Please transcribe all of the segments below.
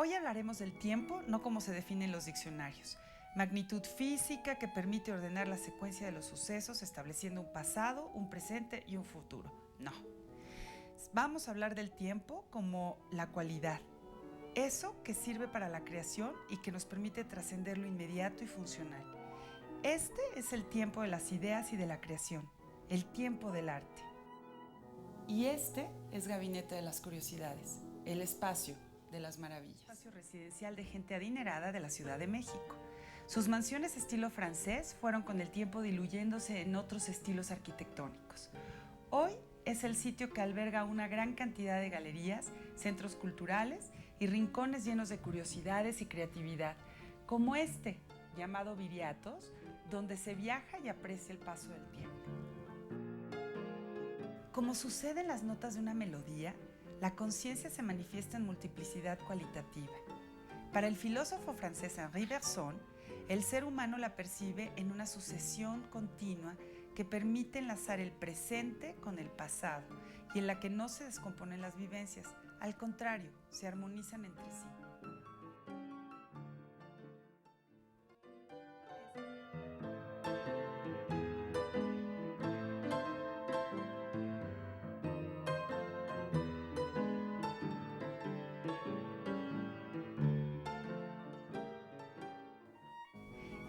Hoy hablaremos del tiempo, no como se define en los diccionarios. Magnitud física que permite ordenar la secuencia de los sucesos estableciendo un pasado, un presente y un futuro. No. Vamos a hablar del tiempo como la cualidad. Eso que sirve para la creación y que nos permite trascender lo inmediato y funcional. Este es el tiempo de las ideas y de la creación, el tiempo del arte. Y este es Gabinete de las Curiosidades, el espacio de las maravillas. Espacio residencial de gente adinerada de la Ciudad de México. Sus mansiones estilo francés fueron con el tiempo diluyéndose en otros estilos arquitectónicos. Hoy es el sitio que alberga una gran cantidad de galerías, centros culturales y rincones llenos de curiosidades y creatividad, como este, llamado Viriatos, donde se viaja y aprecia el paso del tiempo. Como sucede en las notas de una melodía, la conciencia se manifiesta en multiplicidad cualitativa. Para el filósofo francés Henri Bergson, el ser humano la percibe en una sucesión continua que permite enlazar el presente con el pasado y en la que no se descomponen las vivencias, al contrario, se armonizan entre sí.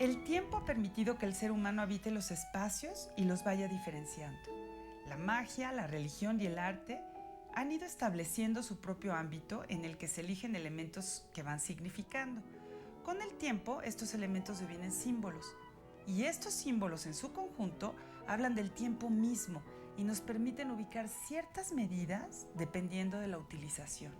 El tiempo ha permitido que el ser humano habite los espacios y los vaya diferenciando. La magia, la religión y el arte han ido estableciendo su propio ámbito en el que se eligen elementos que van significando. Con el tiempo, estos elementos devienen símbolos. Y estos símbolos en su conjunto hablan del tiempo mismo y nos permiten ubicar ciertas medidas dependiendo de la utilización.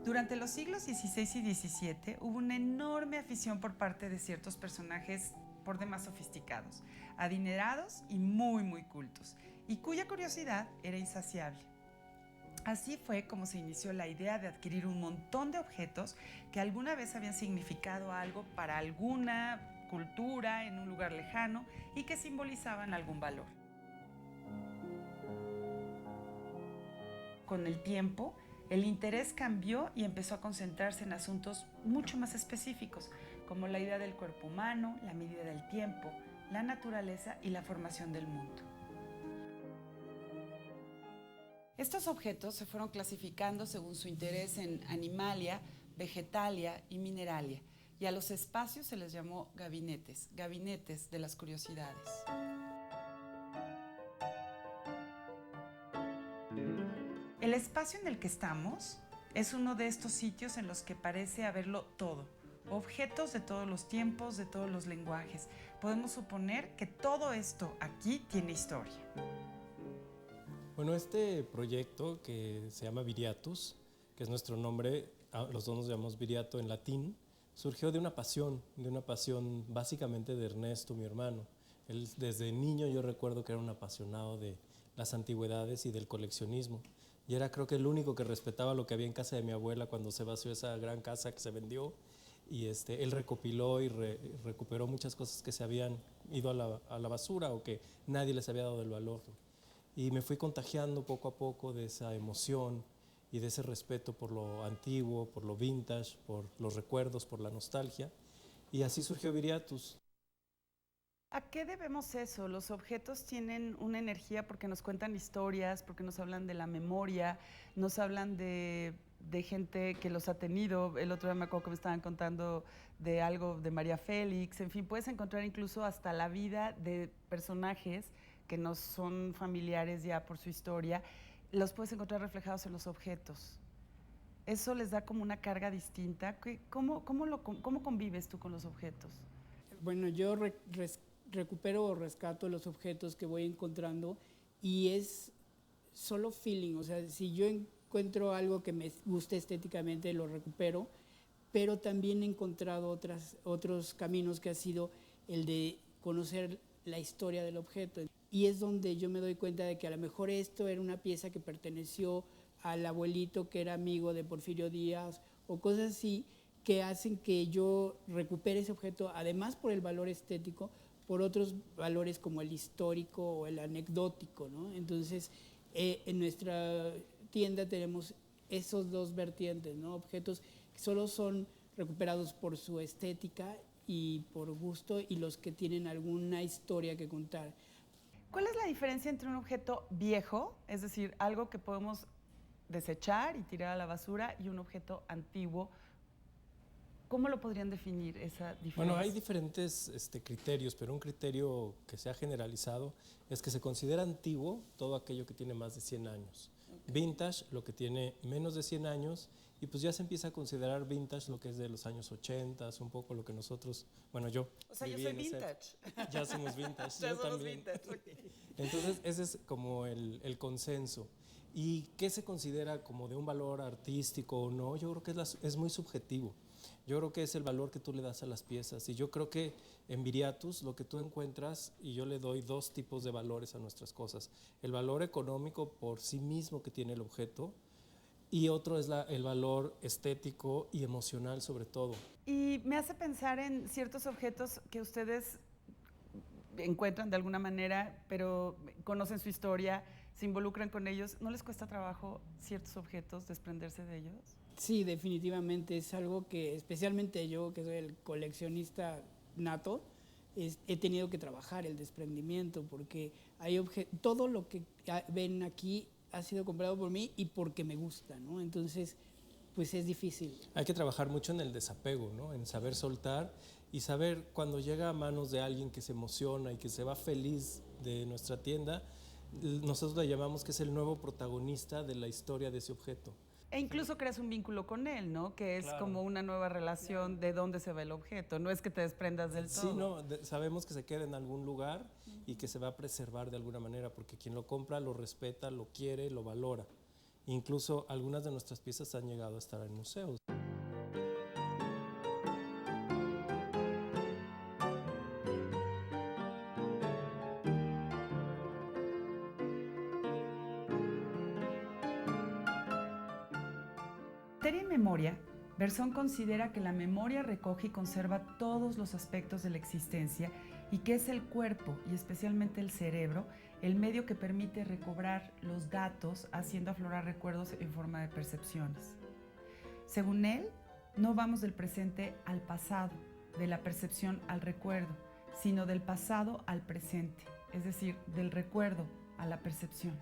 Durante los siglos XVI y XVII hubo una enorme afición por parte de ciertos personajes por demás sofisticados, adinerados y muy cultos, y cuya curiosidad era insaciable. Así fue como se inició la idea de adquirir un montón de objetos que alguna vez habían significado algo para alguna cultura en un lugar lejano y que simbolizaban algún valor. Con el tiempo, el interés cambió y empezó a concentrarse en asuntos mucho más específicos, como la idea del cuerpo humano, la medida del tiempo, la naturaleza y la formación del mundo. Estos objetos se fueron clasificando según su interés en animalia, vegetalia y mineralia, y a los espacios se les llamó gabinetes, gabinetes de las curiosidades. El espacio en el que estamos es uno de estos sitios en los que parece haberlo todo. Objetos de todos los tiempos, de todos los lenguajes. Podemos suponer que todo esto aquí tiene historia. Bueno, este proyecto que se llama Viriatus, que es nuestro nombre, los dos nos llamamos Viriato en latín, surgió de una pasión básicamente de Ernesto, mi hermano. Él, desde niño yo recuerdo que era un apasionado de las antigüedades y del coleccionismo. Y era, creo que, el único que respetaba lo que había en casa de mi abuela cuando se vació esa gran casa que se vendió. Y él recopiló y recuperó muchas cosas que se habían ido a la basura o que nadie les había dado el valor. Y me fui contagiando poco a poco de esa emoción y de ese respeto por lo antiguo, por lo vintage, por los recuerdos, por la nostalgia. Y así surgió Viriatus. ¿A qué debemos eso? Los objetos tienen una energía porque nos cuentan historias, porque nos hablan de la memoria, nos hablan de gente que los ha tenido. El otro día me acuerdo que me estaban contando de algo de María Félix. En fin, puedes encontrar incluso hasta la vida de personajes que nos son familiares ya por su historia. Los puedes encontrar reflejados en los objetos. Eso les da como una carga distinta. ¿Cómo convives tú con los objetos? Bueno, yo recupero o rescato los objetos que voy encontrando y es solo feeling, o sea, si yo encuentro algo que me guste estéticamente, lo recupero, pero también he encontrado otros caminos que ha sido el de conocer la historia del objeto. Y es donde yo me doy cuenta de que a lo mejor esto era una pieza que perteneció al abuelito que era amigo de Porfirio Díaz o cosas así que hacen que yo recupere ese objeto, además por el valor estético, por otros valores como el histórico o el anecdótico, ¿no? Entonces, en nuestra tienda tenemos esos dos vertientes, ¿no? Objetos que solo son recuperados por su estética y por gusto, y los que tienen alguna historia que contar. ¿Cuál es la diferencia entre un objeto viejo, es decir, algo que podemos desechar y tirar a la basura, y un objeto antiguo? ¿Cómo lo podrían definir esa diferencia? Bueno, hay diferentes criterios, pero un criterio que se ha generalizado es que se considera antiguo todo aquello que tiene más de 100 años. Okay. Vintage, lo que tiene menos de 100 años, y pues ya se empieza a considerar vintage lo que es de los años 80, un poco lo que nosotros, bueno, yo... O sea, yo soy vintage. Ya somos vintage, ya yo somos también. Vintage, okay. Entonces, ese es como el consenso. ¿Y qué se considera como de un valor artístico o no? Yo creo que es muy subjetivo. Yo creo que es el valor que tú le das a las piezas. Y yo creo que en Viriatus lo que tú encuentras, y yo le doy dos tipos de valores a nuestras cosas. El valor económico por sí mismo que tiene el objeto, y otro es el valor estético y emocional sobre todo. Y me hace pensar en ciertos objetos que ustedes encuentran de alguna manera, pero conocen su historia, se involucran con ellos. ¿No les cuesta trabajo ciertos objetos desprenderse de ellos? Sí, definitivamente. Es algo que, especialmente yo, que soy el coleccionista nato, he tenido que trabajar el desprendimiento, porque hay todo lo que ven aquí ha sido comprado por mí y porque me gusta, ¿no? Entonces, pues es difícil. Hay que trabajar mucho en el desapego, ¿no? En saber soltar y saber cuando llega a manos de alguien que se emociona y que se va feliz de nuestra tienda, nosotros le llamamos que es el nuevo protagonista de la historia de ese objeto. E incluso creas un vínculo con él, ¿no? Que es claro, como una nueva relación de dónde se va el objeto. No es que te desprendas del todo. Sí, no, sabemos que se queda en algún lugar y que se va a preservar de alguna manera, porque quien lo compra lo respeta, lo quiere, lo valora. Incluso algunas de nuestras piezas han llegado a estar en museos. En memoria, Berzón considera que la memoria recoge y conserva todos los aspectos de la existencia y que es el cuerpo, y especialmente el cerebro, el medio que permite recobrar los datos, haciendo aflorar recuerdos en forma de percepciones. Según él, no vamos del presente al pasado, de la percepción al recuerdo, sino del pasado al presente, es decir, del recuerdo a la percepción.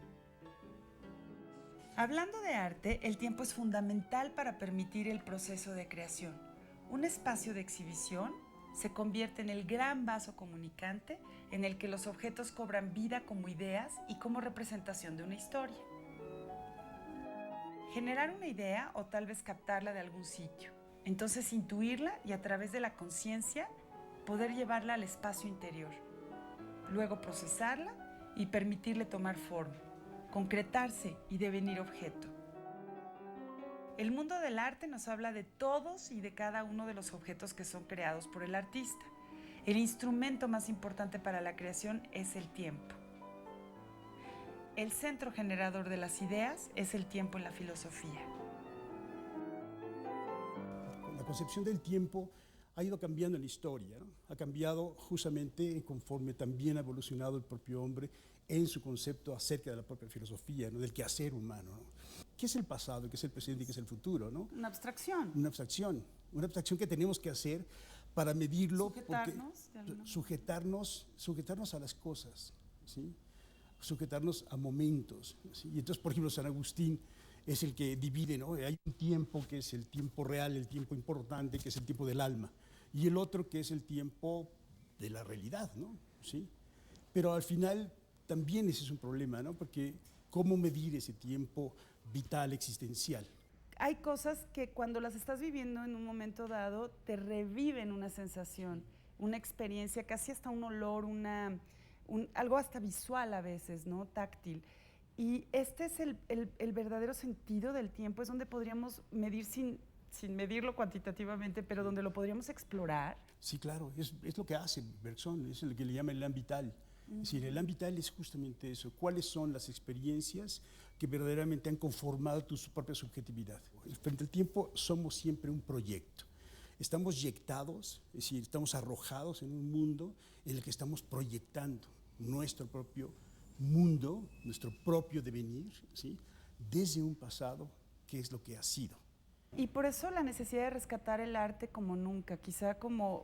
Hablando de arte, el tiempo es fundamental para permitir el proceso de creación. Un espacio de exhibición se convierte en el gran vaso comunicante en el que los objetos cobran vida como ideas y como representación de una historia. Generar una idea o tal vez captarla de algún sitio. Entonces intuirla y a través de la conciencia poder llevarla al espacio interior. Luego procesarla y permitirle tomar forma, concretarse y devenir objeto. El mundo del arte nos habla de todos y de cada uno de los objetos que son creados por el artista. El instrumento más importante para la creación es el tiempo. El centro generador de las ideas es el tiempo en la filosofía. La concepción del tiempo ha ido cambiando en la historia, ¿no? Ha cambiado justamente conforme también ha evolucionado el propio hombre en su concepto acerca de la propia filosofía, ¿no? Del quehacer humano, ¿no? ¿Qué es el pasado, qué es el presente y qué es el futuro, ¿no? Una abstracción. Una abstracción que tenemos que hacer para medirlo. Sujetarnos a las cosas, ¿sí? Sujetarnos a momentos, ¿sí? Y entonces, por ejemplo, San Agustín es el que divide, ¿no? Hay un tiempo que es el tiempo real, el tiempo importante, que es el tiempo del alma, y el otro que es el tiempo de la realidad, ¿no? ¿Sí? Pero al final también ese es un problema, ¿no? Porque ¿cómo medir ese tiempo vital, existencial? Hay cosas que cuando las estás viviendo en un momento dado te reviven una sensación, una experiencia, casi hasta un olor, algo hasta visual a veces, ¿no? Táctil. Y este es el verdadero sentido del tiempo, es donde podríamos medir sin medirlo cuantitativamente, pero donde lo podríamos explorar. Sí, claro, es lo que hace Berzón, es lo que le llama el elan vital. Es decir, el elan vital es justamente eso, cuáles son las experiencias que verdaderamente han conformado tu propia subjetividad. Frente al tiempo somos siempre un proyecto. Estamos yectados, es decir, estamos arrojados en un mundo en el que estamos proyectando nuestro propio mundo, nuestro propio devenir, ¿sí? Desde un pasado qué es lo que ha sido. Y por eso la necesidad de rescatar el arte como nunca, quizá como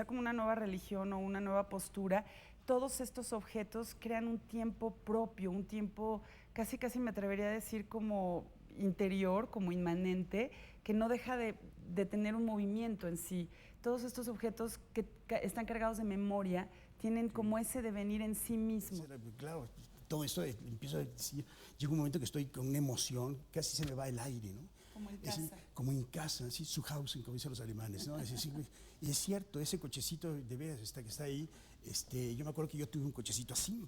una nueva religión o una nueva postura. Todos estos objetos crean un tiempo propio, un tiempo casi me atrevería a decir como interior, como inmanente, que no deja de tener un movimiento en sí. Todos estos objetos que están cargados de memoria tienen como ese devenir en sí mismo. Claro, todo esto empiezo a decir, llega un momento que estoy con una emoción, casi se me va el aire, ¿no? Como en casa. Como en casa, así, Zuhausen, como dicen los alemanes, ¿no? Y es cierto, ese cochecito de veras que está ahí, yo me acuerdo que yo tuve un cochecito así.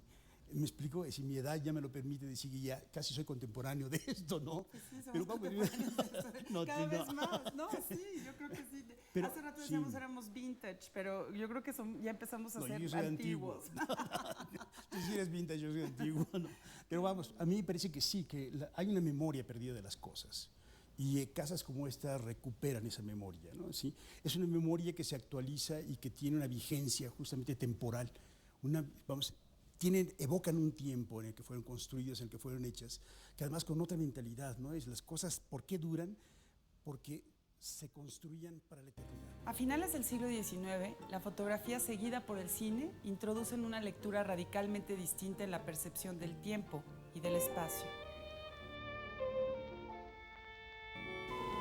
Me explico, si mi edad ya me lo permite decir que ya casi soy contemporáneo de esto, ¿no? Pues sí, pero cada vez más, ¿no, sí, yo creo que sí. Pero, hace rato decíamos éramos vintage, pero yo creo que ya empezamos a ser yo soy antiguos. Tú sí eres vintage, yo soy antiguo, ¿no? Pero vamos, a mí me parece que sí, que hay una memoria perdida de las cosas. Y casas como esta recuperan esa memoria, ¿no? ¿Sí? Es una memoria que se actualiza y que tiene una vigencia justamente temporal. Evocan un tiempo en el que fueron construidas, en el que fueron hechas, que además con otra mentalidad, ¿no? Es las cosas, ¿por qué duran? Porque se construían para la eternidad. A finales del siglo XIX, la fotografía seguida por el cine introducen una lectura radicalmente distinta en la percepción del tiempo y del espacio.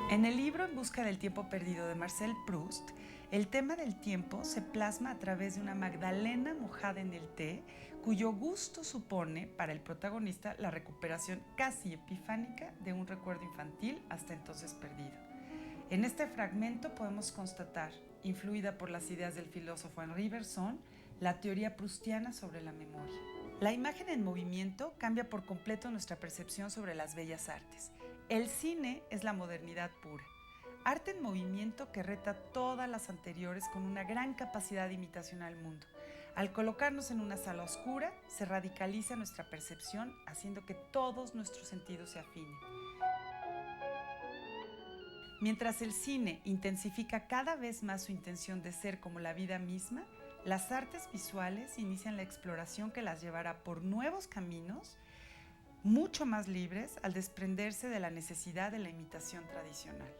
En el libro En busca del tiempo perdido de Marcel Proust, el tema del tiempo se plasma a través de una magdalena mojada en el té, cuyo gusto supone para el protagonista la recuperación casi epifánica de un recuerdo infantil hasta entonces perdido. En este fragmento podemos constatar, influida por las ideas del filósofo Henri Bergson, la teoría proustiana sobre la memoria. La imagen en movimiento cambia por completo nuestra percepción sobre las bellas artes. El cine es la modernidad pura. Arte en movimiento que reta todas las anteriores con una gran capacidad de imitación al mundo. Al colocarnos en una sala oscura, se radicaliza nuestra percepción, haciendo que todos nuestros sentidos se afinen. Mientras el cine intensifica cada vez más su intención de ser como la vida misma, las artes visuales inician la exploración que las llevará por nuevos caminos, mucho más libres al desprenderse de la necesidad de la imitación tradicional.